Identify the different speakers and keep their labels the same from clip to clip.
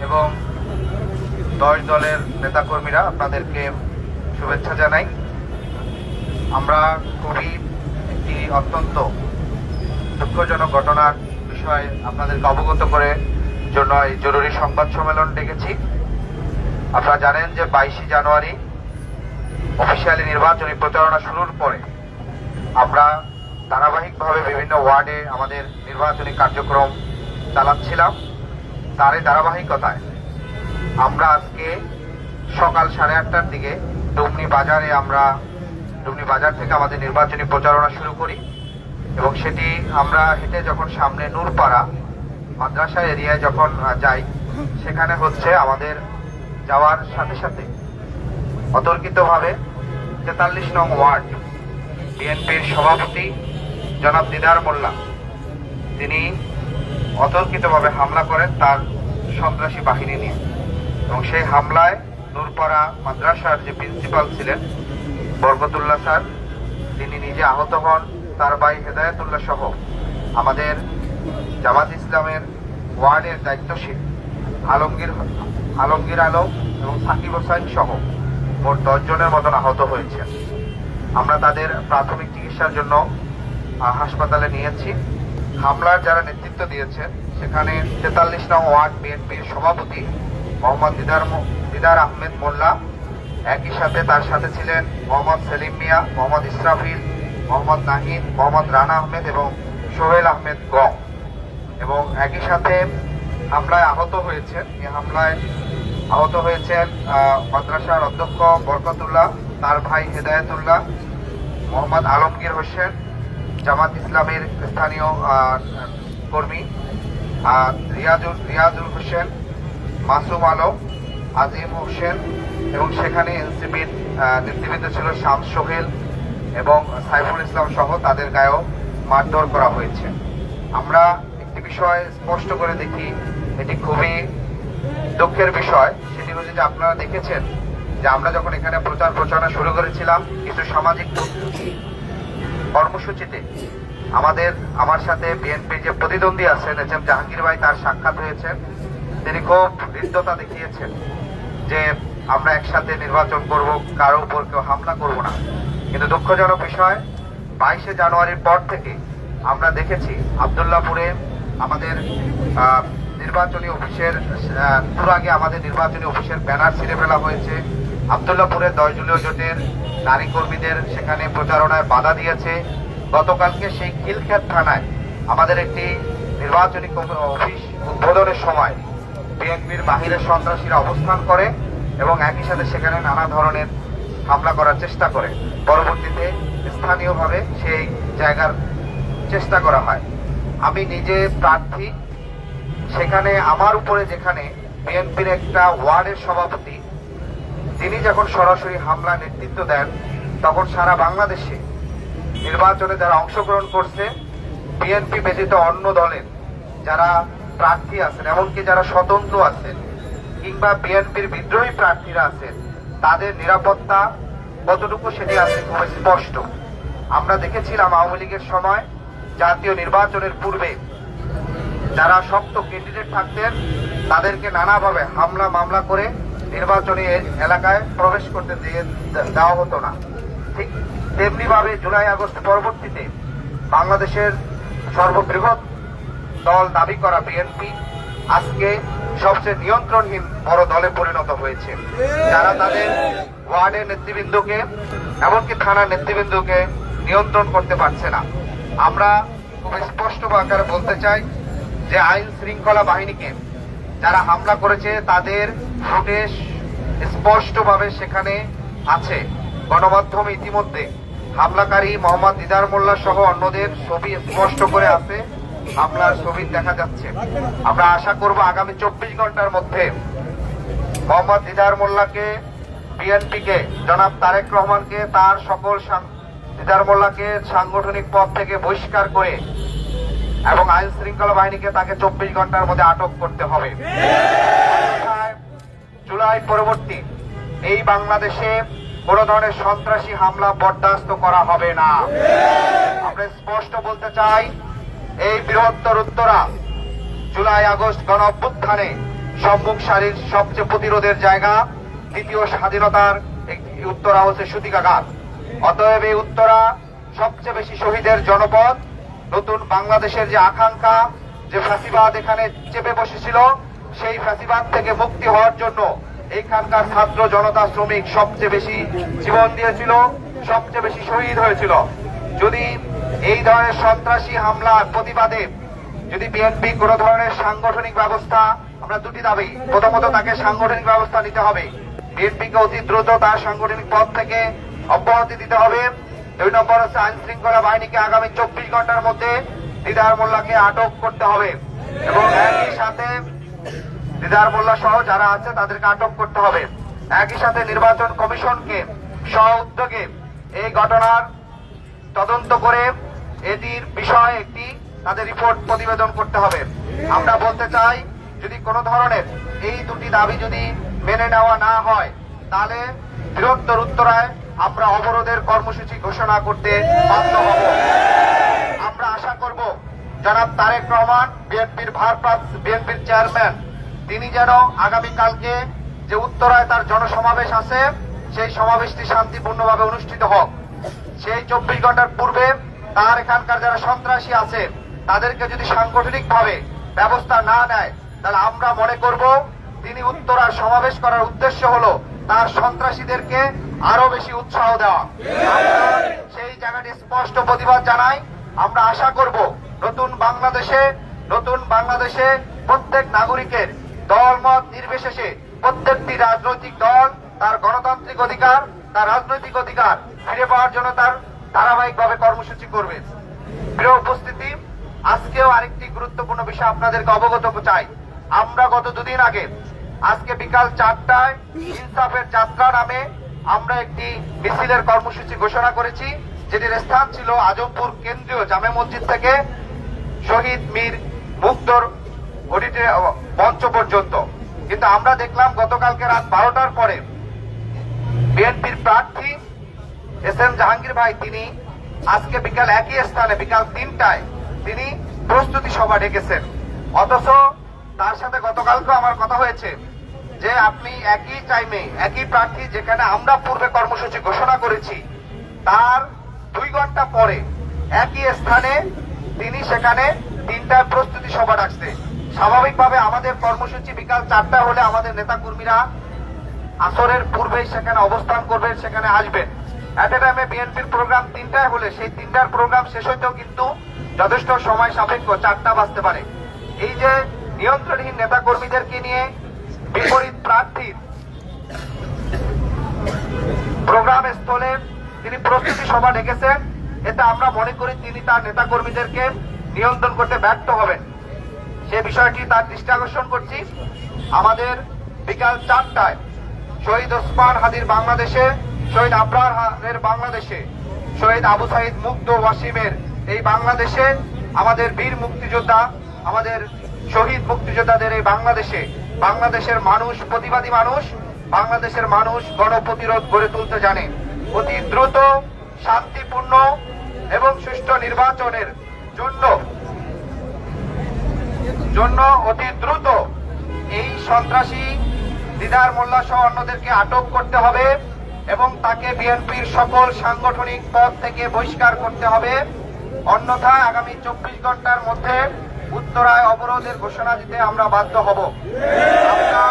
Speaker 1: এবং 10 দলের নেতাকর্মীরা, আপনাদেরকে শুভেচ্ছা জানাই। আমরা খুবই একটি অত্যন্ত দুঃখজনক ঘটনার বিষয়ে আপনাদেরকে অবগত করে জন্য এই জরুরি সংবাদ সম্মেলন ডেকেছি। আপনারা জানেন যে 22 জানুয়ারি অফিসিয়ালি নির্বাচনী প্রচারণা শুরুর পরে আমরা ধারাবাহিকভাবে বিভিন্ন ওয়ার্ডে আমাদের নির্বাচনী কার্যক্রম চালাচ্ছিলাম। তারই ধারাবাহিকতায় আমরা আজকে সকাল 8:30টার দিকে ডুমনি বাজার থেকে আমাদের নির্বাচনী প্রচারণা শুরু করি এবং সেটি আমরা হেঁটে যখন সামনে নূরপাড়া মাদ্রাসা এরিয়ায় যখন যাই, সেখানে হচ্ছে আমাদের যাওয়ার সাথে সাথে অতর্কিতভাবে 43 নং ওয়ার্ড বিএনপির সভাপতি জনাব দিদার মোল্লা তিনি অতর্কিতভাবে হামলা করেন তার সন্ত্রাসী বাহিনী নিয়ে, এবং সেই হামলায় নূরপাড়া মাদ্রাসার যে প্রিন্সিপাল ছিলেন বরকতুল্লাহ স্যার, তিনি নিজে আহত হন। তার ভাই হেদায়েতুল্লাহ সহ আমাদের জামাত ইসলামের ওয়ার্ডের দায়িত্বশীল আলমগীর আলম এবং সাকিব হোসাইন সহ মোট 10 জনের মতন আহত হয়েছেন। আমরা তাদের প্রাথমিক চিকিৎসার জন্য হাসপাতালে নিয়েছি। হামলার যারা নেতৃত্ব দিয়েছেন সেখানে 43 নং ওয়ার্ড বিএনপির সভাপতি মোহাম্মদ দিদার আহমেদ মোল্লা, একই সাথে তার সাথে ছিলেন মোহাম্মদ সেলিম মিয়া, মোহাম্মদ ইসরাফিল, মোহাম্মদ নাহিদ, মোহাম্মদ রানা আহমেদ এবং সোহেল আহমেদ গং, এবং একই সাথে হামলায় আহত হয়েছেন মাদ্রাসার অধ্যক্ষ বরকতুল্লাহ, তার ভাই হেদায়েতুল্লাহ, মোহাম্মদ আলমগীর হোসেন, জামাত ইসলামের স্থানীয় কর্মী রিয়াজুল হোসেন, মাসুম আলম, আজিম হোসেন, এবং সেখানে এনসিপির নেতৃবৃন্দ ছিল শামস সোহেল এবং সাইফুল ইসলাম সহ তাদের গায়েও মারধর করা হয়েছে। আমরা একটি বিষয় স্পষ্ট করে দেখি, এটি খুবই দুঃখের বিষয়। সেটি হচ্ছে যে আপনারা দেখেছেন যে আমরা যখন এখানে প্রচারণা শুরু করেছিলাম, কিছু সামাজিক কর্মসূচিতে আমার সাথে বিএনপির যে প্রতিদ্বন্দ্বী আছেন এস এম জাহাঙ্গীর ভাই, তার সাক্ষাৎ হয়েছেন। তিনি খুব হৃদ্যতা দেখিয়েছেন যে আমরা একসাথে নির্বাচন করব, কারো উপর কেউ হামলা করব না। কিন্তু দুঃখজনক বিষয়, 22 জানুয়ারির পর থেকে আমরা দেখেছি আব্দুল্লাহপুরে আমাদের নির্বাচনী অফিসের আগে আমাদের নির্বাচনী অফিসের ব্যানার ছিঁড়ে ফেলা হয়েছে। আব্দুল্লাহপুরে 10 দলীয় জোটের নারী কর্মীদের সেখানে প্রচারণায় বাধা দিয়েছে। গতকালকে সেই খিলক্ষেত থানায় আমাদের একটি নির্বাচনী অফিস উদ্বোধনের সময় বিএনপির বাহিরের সন্ত্রাসীরা অবস্থান করে এবং একই সাথে সেখানে নানা ধরনের হামলা করার চেষ্টা করে। পরবর্তীতে স্থানীয়ভাবে সেই জায়গার চেষ্টা করা হয়। আমি নিজে প্রার্থী, সেখানে আমার উপরে যেখানে বিএনপির একটা ওয়ার্ডের সভাপতি, তিনি যখন সরাসরি হামলা নেতৃত্ব দেন, তখন সারা বাংলাদেশে নির্বাচনে যারা অংশগ্রহণ করছে, বিএনপি ব্যতীত অন্য দলের যারা প্রার্থী আছেন, এমনকি যারা স্বতন্ত্র আছেন কিংবা বিএনপির বিদ্রোহী প্রার্থীরা আছেন, তাদের নিরাপত্তা কতটুকু সেটি আছে খুব স্পষ্ট। আমরা দেখেছিলাম আওয়ামী লীগের সময় জাতীয় নির্বাচনের পূর্বে যারা শক্ত ক্যান্ডিডেট থাকতেন তাদেরকে নানাভাবে মামলা করে নির্বাচনী এলাকায় প্রবেশ করতে দেওয়া হতো না। ঠিক তেমনি ভাবে জুলাই আগস্ট পরবর্তীতে বাংলাদেশের সর্ববৃহৎ দল দাবি করা বিএনপি আজকে সবচেয়ে নিয়ন্ত্রণহীন বড় দলে পরিণত হয়েছে, যারা তাদের ওয়ার্ডের নেতৃবৃন্দকে এমনকি থানার নেতৃবৃন্দকে নিয়ন্ত্রণ করতে পারছে না। আমরা খুব স্পষ্ট আকারে বলতে চাই যে আইন শৃঙ্খলা বাহিনীকে যারা হামলা করেছে তাদের ফুটেজ স্পষ্টভাবে সেখানে আছে। গণমাধ্যমে ইতিমধ্যে হামলাকারী মোহাম্মদ দিদার মোল্লা সহ অন্যদের ছবি স্পষ্ট করে আছে, হামলার ছবি দেখা যাচ্ছে। আমরা আশা করব আগামী 24 ঘন্টার মধ্যে মোহাম্মদ দিদার মোল্লাকে, বিএনপিকে, জনাব তারেক রহমানকে, তার সকল দিদার মোল্লাকে সাংগঠনিক পদ থেকে বহিষ্কার করে এবং আইন শৃঙ্খলা বাহিনীকে তাকে 24 ঘন্টার মধ্যে আটক করতে হবে। জুলাই পরবর্তী এই বাংলাদেশে কোন ধরনের সন্ত্রাসী হামলা বরদাস্ত করা হবে না। আমরা স্পষ্ট বলতে চাই, এই বৃহত্তর উত্তরা জুলাই আগস্ট গণ অভ্যুত্থানে সম্মুখ সারির সবচেয়ে প্রতিরোধের জায়গা, দ্বিতীয় স্বাধীনতার একটি উত্তরা হচ্ছে সুতিকাঘাত। অতএব এই উত্তরা সবচেয়ে বেশি শহীদের জনপদ। নতুন বাংলাদেশের যে আকাঙ্ক্ষা, যে ফ্যাসিবাদ এখানে চেপে বসেছিল, সেই ফ্যাসিবাদ থেকে মুক্তি হওয়ার জন্য এইখানকার ছাত্র জনতা শ্রমিক সবচেয়ে বেশি জীবন দিয়েছিল, সবচেয়ে বেশি শহীদ হয়েছিল। যদি এই ধরনের সন্ত্রাসী হামলার প্রতিবাদে যদি বিএনপি কোন ধরনের সাংগঠনিক ব্যবস্থা, আমরা দুটি দাবি, প্রথমত তাকে সাংগঠনিক ব্যবস্থা নিতে হবে, বিএনপিকে অতি দ্রুত তার সাংগঠনিক পদ থেকে অব্যাহতি দিতে হবে। 2 নম্বর হচ্ছে আইন শৃঙ্খলা বাহিনীকে আগামী 24 ঘন্টার মধ্যে দিদার মোল্লাকে আটক করতে হবে এবং একই সাথে দিদার মোল্লা সহ যারা আছে তাদেরকে আটক করতে হবে। একই সাথে নির্বাচন কমিশনকে স্ব উদ্যোগে এই ঘটনার তদন্ত করে এটির বিষয়ে একটি তাদের রিপোর্ট প্রতিবেদন করতে হবে। আমরা বলতে চাই, যদি কোনো ধরনের এই দুটি দাবি যদি মেনে নেওয়া না হয়, তাহলে বৃহত্তর উত্তরায় আমরা অবরোধের কর্মসূচি ঘোষণা করতে বাধ্য হব। আমরা আশা করব জনাব তারেক রহমান, বিএনপির চেয়ারম্যান, তিনি যেন আগামীকালকে যে উত্তরায় তার জনসমাবেশ আছে, সেই সমাবেশটি শান্তিপূর্ণভাবে অনুষ্ঠিত হোক। সেই 24 ঘন্টার পূর্বে তার এখানকার যারা সন্ত্রাসী আছে তাদেরকে যদি সাংগঠনিক ভাবে ব্যবস্থা না নেয়, তাহলে আমরা মনে করব তিনি উত্তরার সমাবেশ করার উদ্দেশ্য হলো তার সন্ত্রাসীদেরকে আরো বেশি উৎসাহ দেওয়া। আমরা সেই জায়গাটি স্পষ্ট প্রতিবাদ জানাই। আমরা আশা করব নতুন বাংলাদেশে প্রত্যেক নাগরিকের দলমত নির্বিশেষে প্রত্যেকটি রাজনৈতিক দল তার গণতান্ত্রিক অধিকার, তার রাজনৈতিক অধিকার ফিরে পাওয়ার জন্য তার ধারাবাহিকভাবে কর্মসূচি করবে। প্রিয় উপস্থিতি, আজকেও আরেকটি গুরুত্বপূর্ণ বিষয় আপনাদেরকে অবগত চাই। আমরা গত 2 দিন আগে, আজকে বিকাল 4টায় ইনসাফের যাত্রা নামে আমরা একটি মিছিলের কর্মসূচি ঘোষণা করেছি, যেটির স্থান ছিল আজমপুর কেন্দ্রীয় জামে মসজিদ থেকে শহীদ মীর মুগ্ধর মঞ্চ পর্যন্ত। কিন্তু আমরা দেখলাম গতকালকে রাত 12টার পরে বিএনপির প্রার্থী এস.এম. জাহাঙ্গীর ভাই তিনি আজকে বিকাল একই স্থানে বিকাল 3টায় তিনি প্রস্তুতি সভা ডেকেছেন। অথচ তার সাথে গতকালকে আমার কথা হয়েছে যে আপনি একই টাইমে একই প্রার্থী যেখানে আমরা পূর্বে কর্মসূচি ঘোষণা করেছি, তার 2 ঘন্টা পরে একই স্থানে তিনি সেখানে 3টায় প্রস্তুতি সভা ডাকছে। স্বাভাবিকভাবে আমাদের কর্মসূচি বিকাল 4টা হলে আমাদের নেতাকর্মীরা আসরের পূর্বেই সেখানে অবস্থান করবেন, সেখানে আসবেন। এট এ টাইমে বিএনপির প্রোগ্রাম 3টায় হলে সেই 3টার প্রোগ্রাম শেষ হইতেও কিন্তু যথেষ্ট সময় সাপেক্ষ, 4টা বাজতে পারে। এই যে নিয়ন্ত্রণহীন নেতাকর্মীদেরকে নিয়ে বিপরীত প্রার্থীর প্রোগ্রাম স্থলে তিনি প্রস্তুতি সভা ডেকেছেন, এতে আমরা মনে করি তিনি তার নেতাকর্মীদেরকে নিয়ন্ত্রণ করতে ব্যর্থ হবেন। সে বিষয়টি তার দৃষ্টি আকর্ষণ করছি। আমাদের বিকাল 4টায় শহীদ ওসমান হাদির বাংলাদেশে, শহীদ আবরারের বাংলাদেশে, শহীদ আবু সাইদ মুগ্ধ ওয়াসিমের এই বাংলাদেশে, আমাদের বীর মুক্তিযোদ্ধা, আমাদের শহীদ মুক্তিযোদ্ধাদের এই বাংলাদেশে বাংলাদেশের মানুষ প্রতিবাদী মানুষ, বাংলাদেশের মানুষ গণপ্রতিরোধ গড়ে তুলতে জানে। অতি দ্রুত শান্তিপূর্ণ এবং সুষ্ঠু নির্বাচনের জন্য অতি দ্রুত এই সন্ত্রাসী দিদার মোল্লা সহ অন্যদেরকে আটক করতে হবে এবং তাকে বিএনপির সকল সাংগঠনিক পদ থেকে বহিষ্কার করতে হবে। অন্যথায় আগামী 24 ঘন্টার মধ্যে উত্তরায় অবরোধের ঘোষণা দিতে আমরা বাধ্য হব। আমরা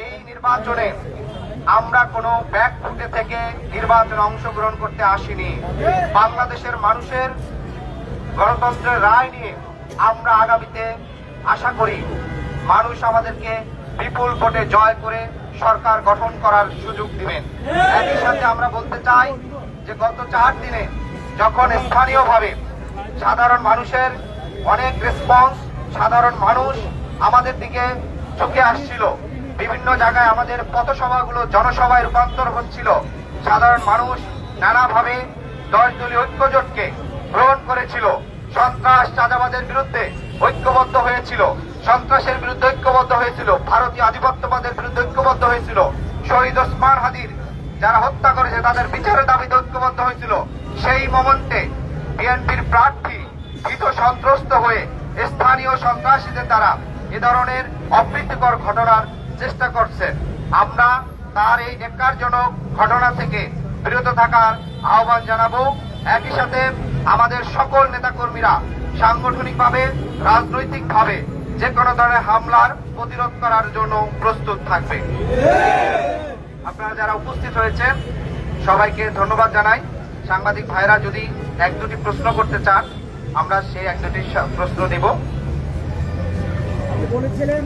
Speaker 1: এই নির্বাচনে আমরা কোনো ব্যাকফুটে থেকে নির্বাচনে অংশগ্রহণ করতে আসিনি। বাংলাদেশের মানুষের গণতন্ত্রের রায় নিয়ে আমরা আগামীতে আশা করি মানুষ আমাদেরকে বিপুল ভোটে জয় করে সরকার গঠন করার সুযোগ দিবেন। একই সাথে আমরা বলতে চাই যে গত 4 দিনে যখন স্থানীয়ভাবে সাধারণ মানুষের অনেক রেসপন্স, সাধারণ মানুষ আমাদের দিকে চোখে আসছিল, বিভিন্ন জায়গায় আমাদের পথসভাগুলো জনসভায় রূপান্তর হচ্ছিল, সাধারণ মানুষ নানাভাবে 10 দলীয় ঐক্যজোটকে গ্রহণ করেছিল, সন্ত্রাস চাঁদাবাদের বিরুদ্ধে ঐক্যবদ্ধ হয়েছিল, সন্ত্রাসের বিরুদ্ধে ঐক্যবদ্ধ হয়েছিল, ভারতীয় আধিপত্যবাদের বিরুদ্ধে ঐক্যবদ্ধ হয়েছিল, শহীদ ওসমান হাদির যারা হত্যা করেছে তাদের বিচারের দাবিতে ঐক্যবদ্ধ হয়েছিল। সেই মোমেন্টে বিএনপির প্রার্থী ভীত সন্ত্রস্ত হয়ে স্থানীয় সন্ত্রাসীদের দ্বারা এ ধরনের অপ্রীতিকর ঘটনার চেষ্টা করছেন। আমরা তার এই ন্যাক্কারজনক ঘটনা থেকে বিরত থাকার আহ্বান জানাবো। একই সাথে আমাদের সকল নেতাকর্মীরা সাংগঠনিকভাবে, রাজনৈতিকভাবে যে কোনো ধরনের হামলার প্রতিরোধ করার জন্য প্রস্তুত থাকবে। আপনারা যারা উপস্থিত হয়েছেন সবাইকে ধন্যবাদ জানাই। সাংবাদিক ভাইরা যদি এক দুটি প্রশ্ন করতে চান, আমরা সেই এক দুটি প্রশ্ন নিব।
Speaker 2: আপনি বলেছিলেন